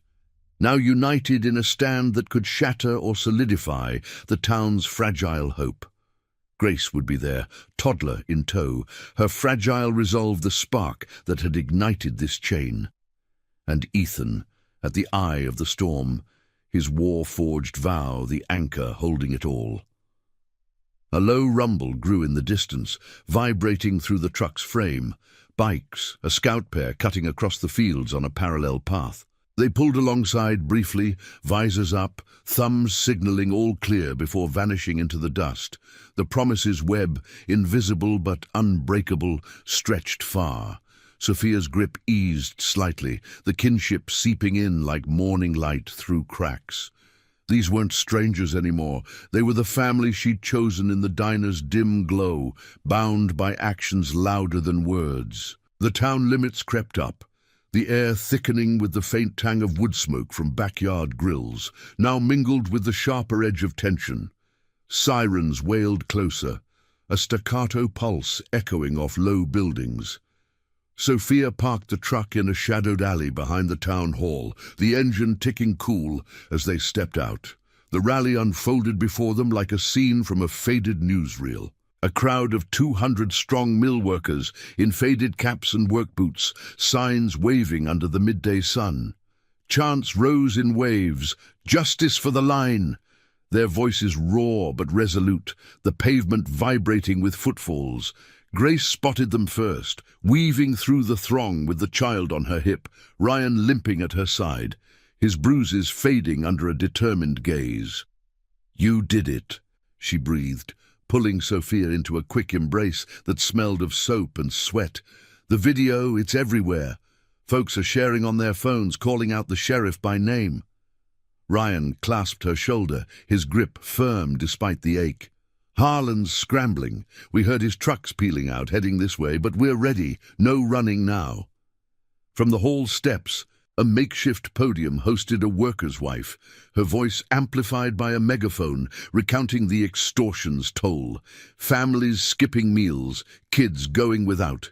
S1: now united in a stand that could shatter or solidify the town's fragile hope. Grace would be there, toddler in tow, her fragile resolve the spark that had ignited this chain. And Ethan, at the eye of the storm, his war-forged vow the anchor holding it all. A low rumble grew in the distance, vibrating through the truck's frame. Bikes, a scout pair cutting across the fields on a parallel path. They pulled alongside briefly, visors up, thumbs signaling all clear before vanishing into the dust. The promise's web, invisible but unbreakable, stretched far. Sophia's grip eased slightly, the kinship seeping in like morning light through cracks. These weren't strangers anymore. They were the family she'd chosen in the diner's dim glow, bound by actions louder than words. The town limits crept up, the air thickening with the faint tang of wood smoke from backyard grills, now mingled with the sharper edge of tension. Sirens wailed closer, a staccato pulse echoing off low buildings. Sophia parked the truck in a shadowed alley behind the town hall, the engine ticking cool as they stepped out. The rally unfolded before them like a scene from a faded newsreel. A crowd of 200 strong mill workers in faded caps and work boots, signs waving under the midday sun. Chants rose in waves, "Justice for the line!" Their voices raw but resolute, the pavement vibrating with footfalls. Grace spotted them first, weaving through the throng with the child on her hip, Ryan limping at her side, his bruises fading under a determined gaze. "You did it," she breathed, pulling Sophia into a quick embrace that smelled of soap and sweat. "The video, it's everywhere. Folks are sharing on their phones, calling out the sheriff by name." Ryan clasped her shoulder, his grip firm despite the ache. "Harlan's scrambling. We heard his trucks peeling out, heading this way, but we're ready. No running now." From the hall steps, a makeshift podium hosted a worker's wife, her voice amplified by a megaphone, recounting the extortion's toll. Families skipping meals, kids going without.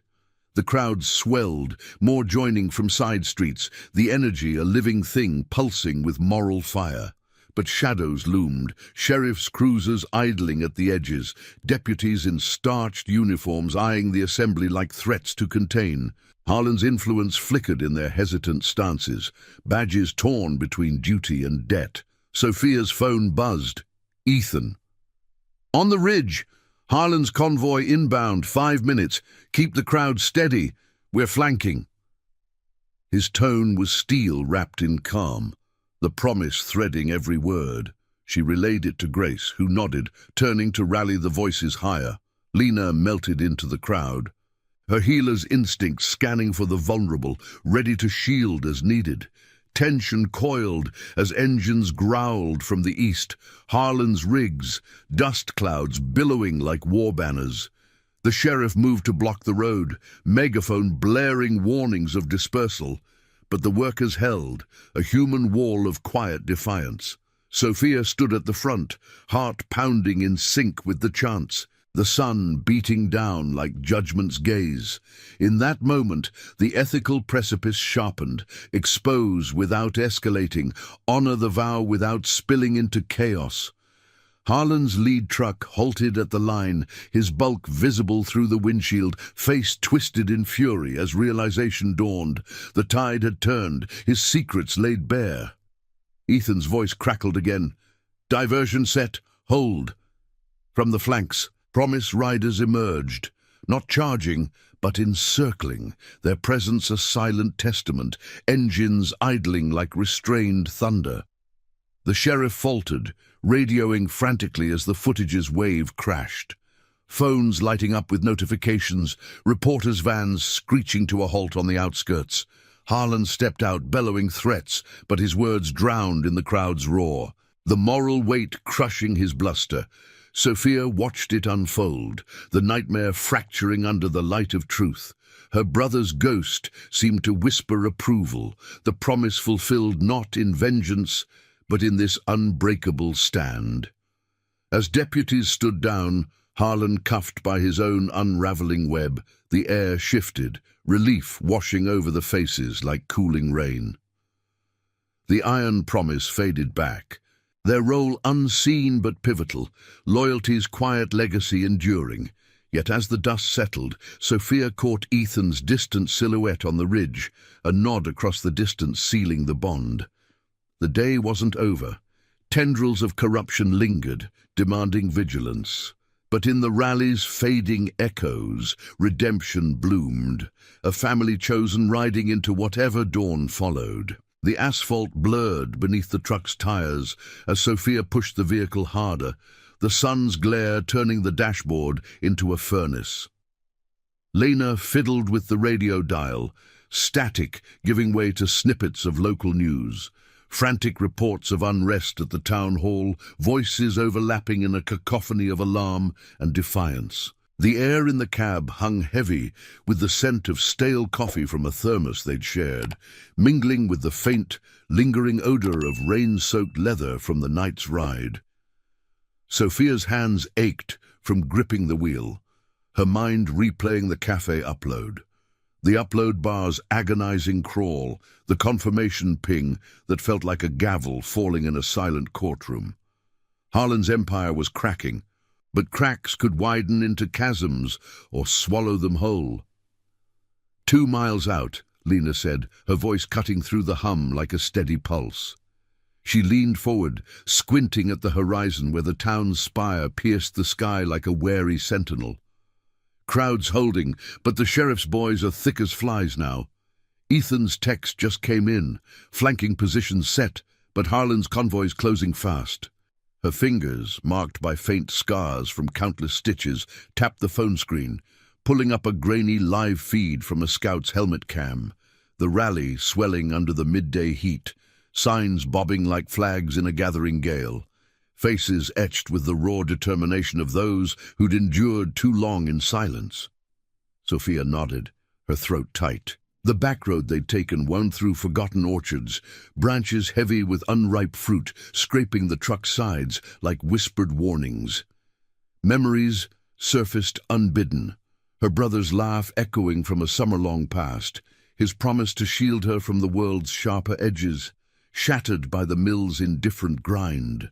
S1: The crowd swelled, more joining from side streets, the energy a living thing pulsing with moral fire. But shadows loomed, sheriff's cruisers idling at the edges, deputies in starched uniforms eyeing the assembly like threats to contain. Harlan's influence flickered in their hesitant stances, badges torn between duty and debt. Sophia's phone buzzed. Ethan. "On the ridge. Harlan's convoy inbound, 5 minutes. Keep the crowd steady. We're flanking." His tone was steel wrapped in calm, the promise threading every word. She relayed it to Grace, who nodded, turning to rally the voices higher. Lena melted into the crowd, her healer's instincts scanning for the vulnerable, ready to shield as needed. Tension coiled as engines growled from the east, Harlan's rigs, dust clouds billowing like war banners. The sheriff moved to block the road, megaphone blaring warnings of dispersal. But the workers held, a human wall of quiet defiance. Sophia stood at the front, heart pounding in sync with the chants, the sun beating down like judgment's gaze. In that moment, the ethical precipice sharpened, expose without escalating, honor the vow without spilling into chaos. Harlan's lead truck halted at the line, his bulk visible through the windshield, face twisted in fury as realization dawned. The tide had turned, his secrets laid bare. Ethan's voice crackled again. "Diversion set, hold." From the flanks, Promise riders emerged, not charging, but encircling, their presence a silent testament, engines idling like restrained thunder. The sheriff faltered, radioing frantically as the footage's wave crashed. Phones lighting up with notifications, reporters' vans screeching to a halt on the outskirts. Harlan stepped out, bellowing threats, but his words drowned in the crowd's roar, the moral weight crushing his bluster. Sophia watched it unfold, the nightmare fracturing under the light of truth. Her brother's ghost seemed to whisper approval, the promise fulfilled not in vengeance, but in this unbreakable stand. As deputies stood down, Harlan cuffed by his own unraveling web, the air shifted, relief washing over the faces like cooling rain. The iron promise faded back, their role unseen but pivotal, loyalty's quiet legacy enduring. Yet as the dust settled, Sophia caught Ethan's distant silhouette on the ridge, a nod across the distance sealing the bond. The day wasn't over. Tendrils of corruption lingered, demanding vigilance. But in the rally's fading echoes, redemption bloomed, a family chosen riding into whatever dawn followed. The asphalt blurred beneath the truck's tires as Sophia pushed the vehicle harder, the sun's glare turning the dashboard into a furnace. Lena fiddled with the radio dial, static giving way to snippets of local news. Frantic reports of unrest at the town hall, voices overlapping in a cacophony of alarm and defiance. The air in the cab hung heavy with the scent of stale coffee from a thermos they'd shared, mingling with the faint, lingering odor of rain-soaked leather from the night's ride. Sophia's hands ached from gripping the wheel, her mind replaying the cafe upload. The upload bar's agonizing crawl, the confirmation ping that felt like a gavel falling in a silent courtroom. Harlan's empire was cracking, but cracks could widen into chasms or swallow them whole. 2 miles out, Lena said, her voice cutting through the hum like a steady pulse. She leaned forward, squinting at the horizon where the town's spire pierced the sky like a wary sentinel. Crowds holding, but the sheriff's boys are thick as flies now. Ethan's text just came in, flanking positions set, but Harlan's convoy's closing fast. Her fingers, marked by faint scars from countless stitches, tapped the phone screen, pulling up a grainy live feed from a scout's helmet cam. The rally swelling under the midday heat, signs bobbing like flags in a gathering gale. Faces etched with the raw determination of those who'd endured too long in silence. Sophia nodded, her throat tight. The back road they'd taken wound through forgotten orchards, branches heavy with unripe fruit scraping the truck's sides like whispered warnings. Memories surfaced unbidden, her brother's laugh echoing from a summer-long past, his promise to shield her from the world's sharper edges, shattered by the mill's indifferent grind.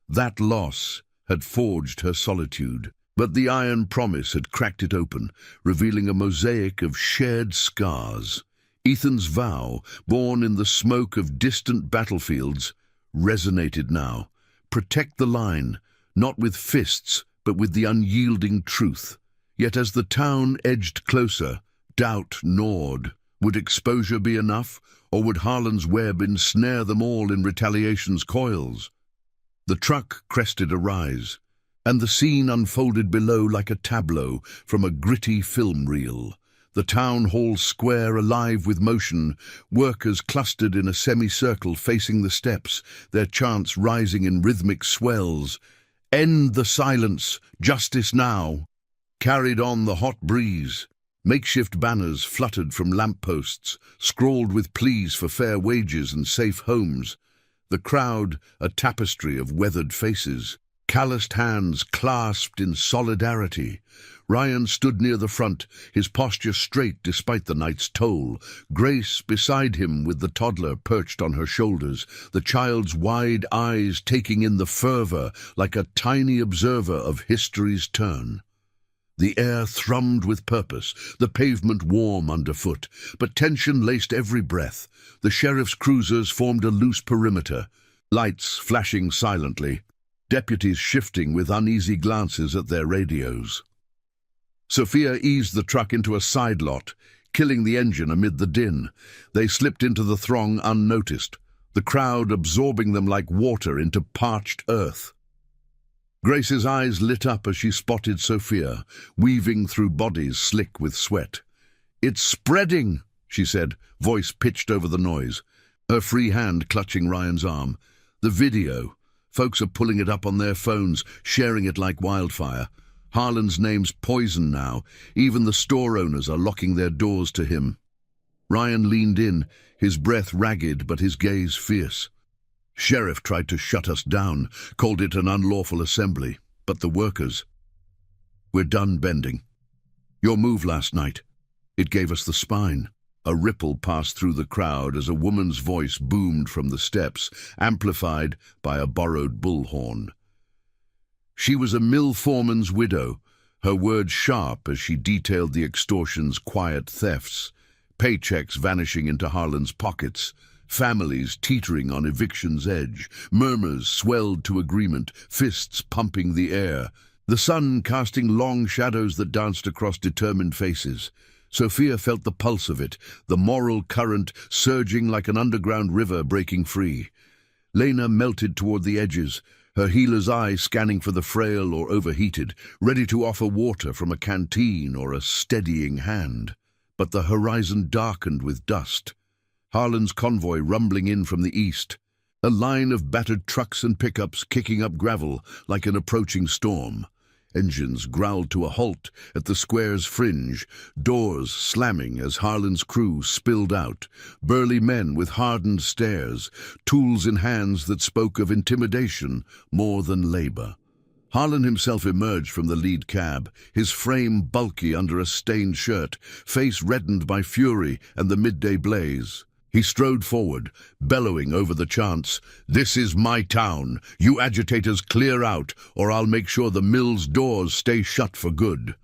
S1: That loss had forged her solitude, but the iron promise had cracked it open, revealing a mosaic of shared scars. Ethan's vow, born in the smoke of distant battlefields, resonated now. Protect the line, not with fists, but with the unyielding truth. Yet as the town edged closer, doubt gnawed. Would exposure be enough, or would Harlan's web ensnare them all in retaliation's coils? The truck crested a rise, and the scene unfolded below like a tableau from a gritty film reel. The town hall square alive with motion, workers clustered in a semicircle facing the steps, their chants rising in rhythmic swells. End the silence, justice now. Carried on the hot breeze. Makeshift banners fluttered from lampposts, scrawled with pleas for fair wages and safe homes. The crowd, a tapestry of weathered faces, calloused hands clasped in solidarity. Ryan stood near the front, his posture straight despite the night's toll. Grace beside him with the toddler perched on her shoulders, the child's wide eyes taking in the fervor like a tiny observer of history's turn. The air thrummed with purpose, the pavement warm underfoot, but tension laced every breath. The sheriff's cruisers formed a loose perimeter, lights flashing silently, deputies shifting with uneasy glances at their radios. Sophia eased the truck into a side lot, killing the engine amid the din. They slipped into the throng unnoticed, the crowd absorbing them like water into parched earth. Grace's eyes lit up as she spotted Sophia, weaving through bodies slick with sweat. "It's spreading," she said, voice pitched over the noise, her free hand clutching Ryan's arm. "The video. Folks are pulling it up on their phones, sharing it like wildfire. Harlan's name's poison now. Even the store owners are locking their doors to him." Ryan leaned in, his breath ragged but his gaze fierce. "Sheriff tried to shut us down, called it an unlawful assembly. But the workers... We're done bending. Your move last night, it gave us the spine." A ripple passed through the crowd as a woman's voice boomed from the steps, amplified by a borrowed bullhorn. She was a mill foreman's widow, her words sharp as she detailed the extortion's quiet thefts, paychecks vanishing into Harlan's pockets, families teetering on eviction's edge, murmurs swelled to agreement, fists pumping the air, the sun casting long shadows that danced across determined faces. Sophia felt the pulse of it, the moral current surging like an underground river breaking free. Lena melted toward the edges, her healer's eye scanning for the frail or overheated, ready to offer water from a canteen or a steadying hand. But the horizon darkened with dust. Harlan's convoy rumbling in from the east. A line of battered trucks and pickups kicking up gravel like an approaching storm. Engines growled to a halt at the square's fringe, doors slamming as Harlan's crew spilled out, burly men with hardened stares, tools in hands that spoke of intimidation more than labor. Harlan himself emerged from the lead cab, his frame bulky under a stained shirt, face reddened by fury and the midday blaze. He strode forward, bellowing over the chants, "This is my town. You agitators clear out, or I'll make sure the mill's doors stay shut for good."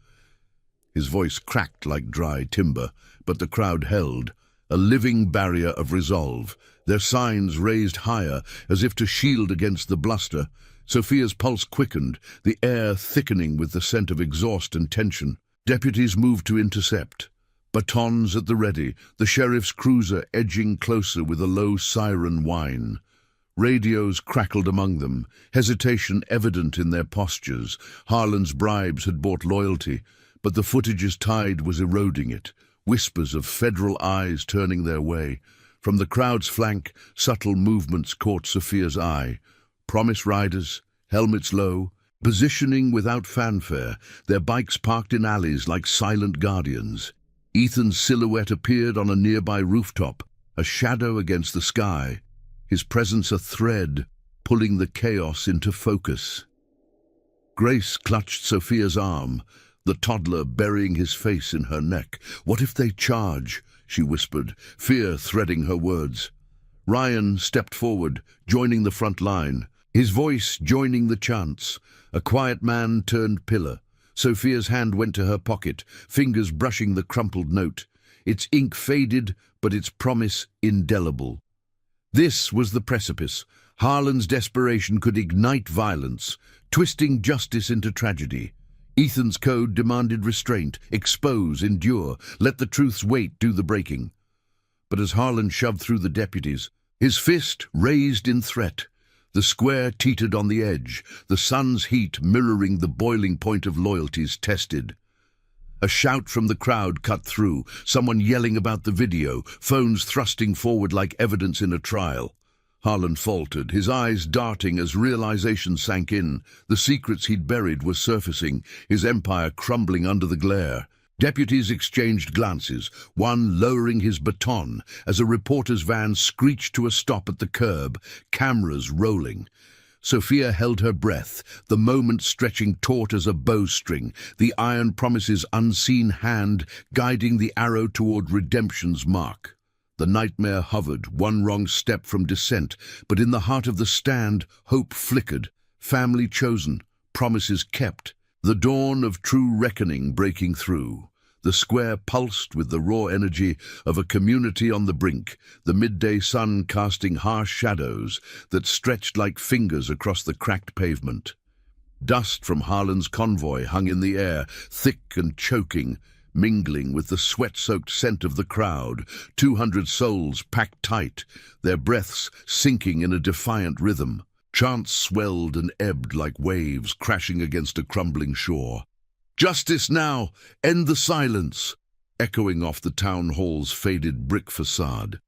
S1: His voice cracked like dry timber, but the crowd held, a living barrier of resolve, their signs raised higher as if to shield against the bluster. Sophia's pulse quickened, the air thickening with the scent of exhaust and tension. Deputies moved to intercept. Batons at the ready, the sheriff's cruiser edging closer with a low siren whine. Radios crackled among them, hesitation evident in their postures. Harlan's bribes had bought loyalty, but the footage's tide was eroding it, whispers of federal eyes turning their way. From the crowd's flank, subtle movements caught Sophia's eye. Promise riders, helmets low, positioning without fanfare, their bikes parked in alleys like silent guardians. Ethan's silhouette appeared on a nearby rooftop, a shadow against the sky, his presence a thread, pulling the chaos into focus. Grace clutched Sophia's arm, the toddler burying his face in her neck. "What if they charge?" she whispered, fear threading her words. Ryan stepped forward, joining the front line, his voice joining the chants. A quiet man turned pillar. Sophia's hand went to her pocket, fingers brushing the crumpled note. Its ink faded, but its promise indelible. This was the precipice. Harlan's desperation could ignite violence, twisting justice into tragedy. Ethan's code demanded restraint, expose, endure, let the truth's weight do the breaking. But as Harlan shoved through the deputies, his fist raised in threat, the square teetered on the edge, the sun's heat mirroring the boiling point of loyalties tested. A shout from the crowd cut through, someone yelling about the video, phones thrusting forward like evidence in a trial. Harlan faltered, his eyes darting as realization sank in. The secrets he'd buried were surfacing, his empire crumbling under the glare. Deputies exchanged glances, one lowering his baton as a reporter's van screeched to a stop at the curb, cameras rolling. Sophia held her breath, the moment stretching taut as a bowstring, the iron promise's unseen hand guiding the arrow toward redemption's mark. The nightmare hovered, one wrong step from descent, but in the heart of the stand, hope flickered, family chosen, promises kept. The dawn of true reckoning breaking through. The square pulsed with the raw energy of a community on the brink, the midday sun casting harsh shadows that stretched like fingers across the cracked pavement. Dust from Harlan's convoy hung in the air, thick and choking, mingling with the sweat-soaked scent of the crowd, 200 souls packed tight, their breaths sinking in a defiant rhythm. Chants swelled and ebbed like waves crashing against a crumbling shore. "Justice now! End the silence!" echoing off the town hall's faded brick facade.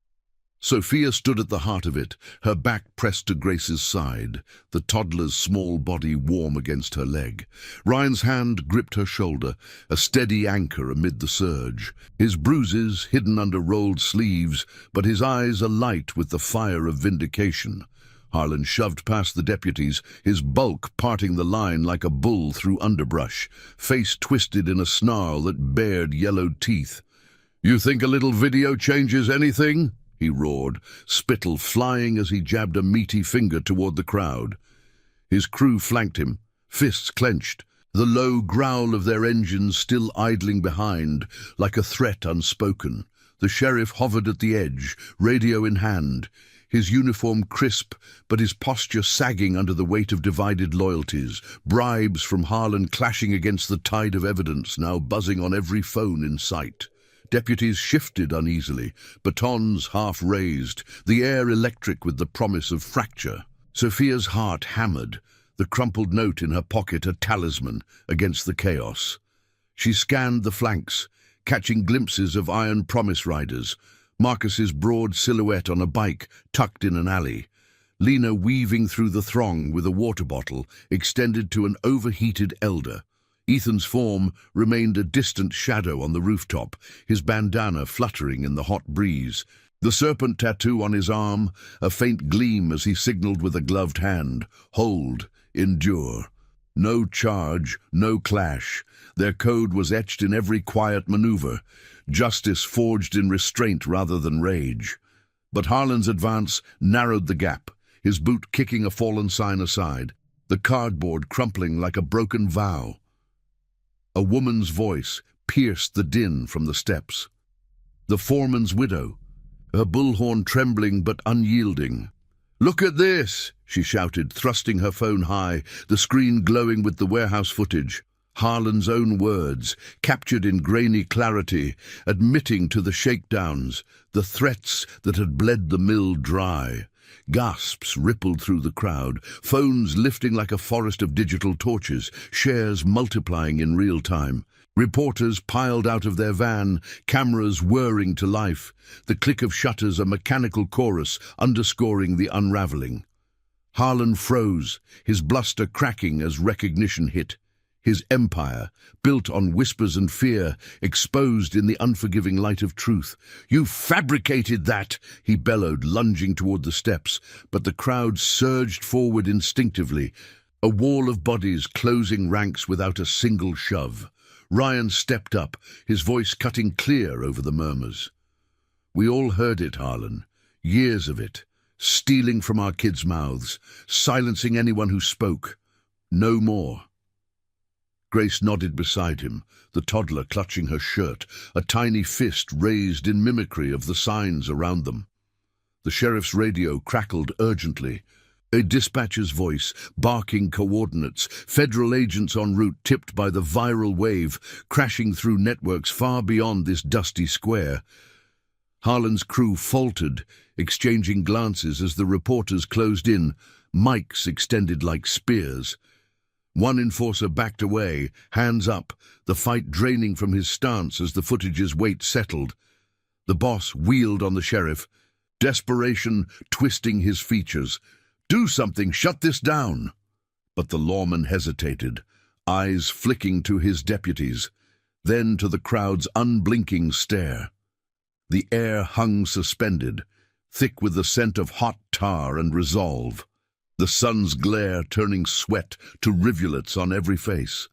S1: Sophia stood at the heart of it, her back pressed to Grace's side, the toddler's small body warm against her leg. Ryan's hand gripped her shoulder, a steady anchor amid the surge. His bruises hidden under rolled sleeves, but his eyes alight with the fire of vindication. Harlan shoved past the deputies, his bulk parting the line like a bull through underbrush, face twisted in a snarl that bared yellowed teeth. "You think a little video changes anything?" he roared, spittle flying as he jabbed a meaty finger toward the crowd. His crew flanked him, fists clenched, the low growl of their engines still idling behind, like a threat unspoken. The sheriff hovered at the edge, radio in hand, his uniform crisp, but his posture sagging under the weight of divided loyalties, bribes from Harlan clashing against the tide of evidence now buzzing on every phone in sight. Deputies shifted uneasily, batons half raised, the air electric with the promise of fracture. Sophia's heart hammered, the crumpled note in her pocket a talisman against the chaos. She scanned the flanks, catching glimpses of iron promise riders, Marcus's broad silhouette on a bike tucked in an alley. Lena weaving through the throng with a water bottle extended to an overheated elder. Ethan's form remained a distant shadow on the rooftop, his bandana fluttering in the hot breeze. The serpent tattoo on his arm, a faint gleam as he signaled with a gloved hand. Hold, endure. No charge, no clash. Their code was etched in every quiet maneuver. Justice forged in restraint rather than rage. But Harlan's advance narrowed the gap, his boot kicking a fallen sign aside, the cardboard crumpling like a broken vow. A woman's voice pierced the din from the steps. The foreman's widow, her bullhorn trembling but unyielding. "Look at this!" she shouted, thrusting her phone high, the screen glowing with the warehouse footage. Harlan's own words, captured in grainy clarity, admitting to the shakedowns, the threats that had bled the mill dry. Gasps rippled through the crowd, phones lifting like a forest of digital torches, shares multiplying in real time. Reporters piled out of their van, cameras whirring to life, the click of shutters a mechanical chorus underscoring the unraveling. Harlan froze, his bluster cracking as recognition hit. His empire, built on whispers and fear, exposed in the unforgiving light of truth. "You fabricated that!" he bellowed, lunging toward the steps, but the crowd surged forward instinctively, a wall of bodies closing ranks without a single shove. Ryan stepped up, his voice cutting clear over the murmurs. "We all heard it, Harlan. Years of it. Stealing from our kids' mouths, silencing anyone who spoke. No more." Grace nodded beside him, the toddler clutching her shirt, a tiny fist raised in mimicry of the signs around them. The sheriff's radio crackled urgently. A dispatcher's voice, barking coordinates, federal agents en route tipped by the viral wave, crashing through networks far beyond this dusty square. Harlan's crew faltered, exchanging glances as the reporters closed in, mics extended like spears. One enforcer backed away, hands up, the fight draining from his stance as the footage's weight settled. The boss wheeled on the sheriff, desperation twisting his features. "Do something, shut this down!" But the lawman hesitated, eyes flicking to his deputies, then to the crowd's unblinking stare. The air hung suspended, thick with the scent of hot tar and resolve. The sun's glare turning sweat to rivulets on every face.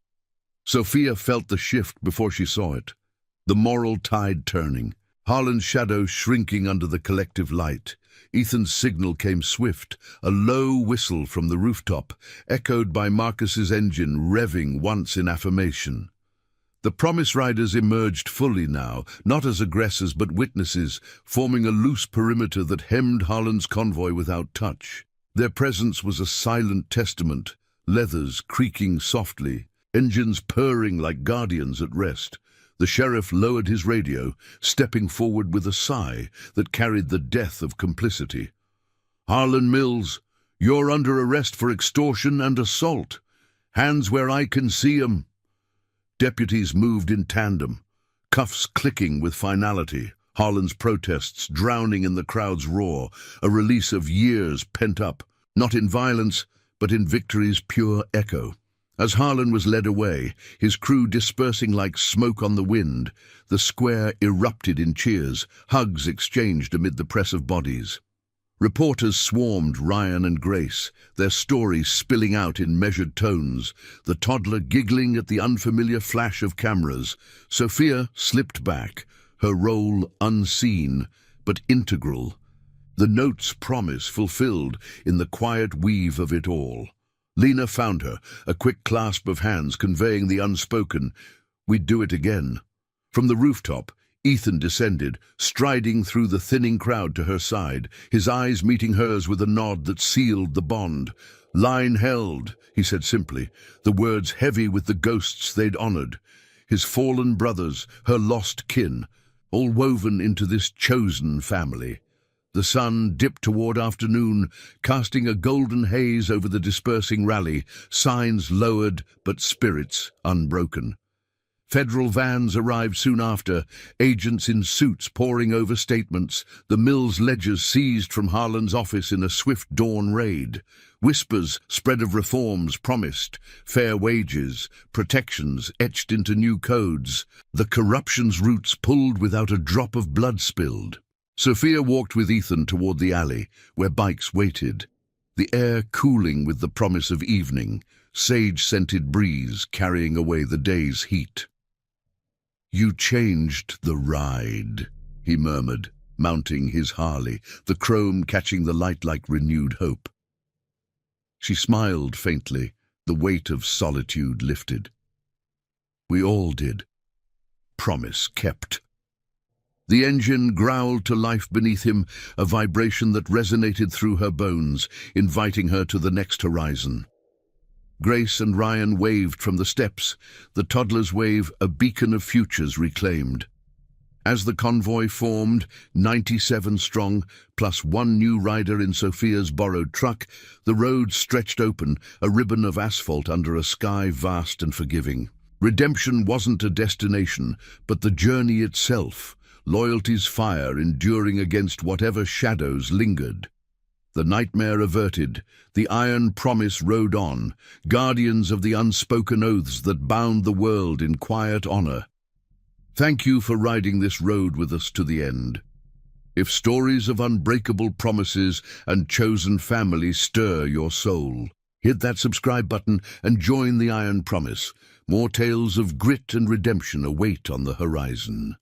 S1: Sophia felt the shift before she saw it, the moral tide turning, Harlan's shadow shrinking under the collective light. Ethan's signal came swift, a low whistle from the rooftop, echoed by Marcus's engine revving once in affirmation. The Promise Riders emerged fully now, not as aggressors but witnesses, forming a loose perimeter that hemmed Harlan's convoy without touch. Their presence was a silent testament, leathers creaking softly, engines purring like guardians at rest. The sheriff lowered his radio, stepping forward with a sigh that carried the death of complicity. "Harlan Mills, you're under arrest for extortion and assault. Hands where I can see 'em." Deputies moved in tandem, cuffs clicking with finality. Harlan's protests drowning in the crowd's roar, a release of years pent up, not in violence, but in victory's pure echo. As Harlan was led away, his crew dispersing like smoke on the wind, the square erupted in cheers, hugs exchanged amid the press of bodies. Reporters swarmed Ryan and Grace, their stories spilling out in measured tones, the toddler giggling at the unfamiliar flash of cameras. Sophia slipped back, her role unseen, but integral. The note's promise fulfilled in the quiet weave of it all. Lena found her, a quick clasp of hands conveying the unspoken, "We'd do it again." From the rooftop, Ethan descended, striding through the thinning crowd to her side, his eyes meeting hers with a nod that sealed the bond. "Line held," he said simply, the words heavy with the ghosts they'd honored. His fallen brothers, her lost kin, all woven into this chosen family. The sun dipped toward afternoon, casting a golden haze over the dispersing rally, signs lowered but spirits unbroken. Federal vans arrived soon after, agents in suits poring over statements, the mill's ledgers seized from Harlan's office in a swift dawn raid. Whispers spread of reforms promised, fair wages, protections etched into new codes, the corruption's roots pulled without a drop of blood spilled. Sophia walked with Ethan toward the alley, where bikes waited, the air cooling with the promise of evening, sage-scented breeze carrying away the day's heat. "You changed the ride," he murmured, mounting his Harley, the chrome catching the light like renewed hope. She smiled faintly, the weight of solitude lifted. "We all did. Promise kept." The engine growled to life beneath him, a vibration that resonated through her bones, inviting her to the next horizon. Grace and Ryan waved from the steps, the toddler's wave a beacon of futures reclaimed. As the convoy formed, 97 strong, plus one new rider in Sophia's borrowed truck, the road stretched open, a ribbon of asphalt under a sky vast and forgiving. Redemption wasn't a destination, but the journey itself, loyalty's fire enduring against whatever shadows lingered. The nightmare averted, the iron promise rode on, guardians of the unspoken oaths that bound the world in quiet honor. Thank you for riding this road with us to the end. If stories of unbreakable promises and chosen family stir your soul, hit that subscribe button and join the Iron Promise. More tales of grit and redemption await on the horizon.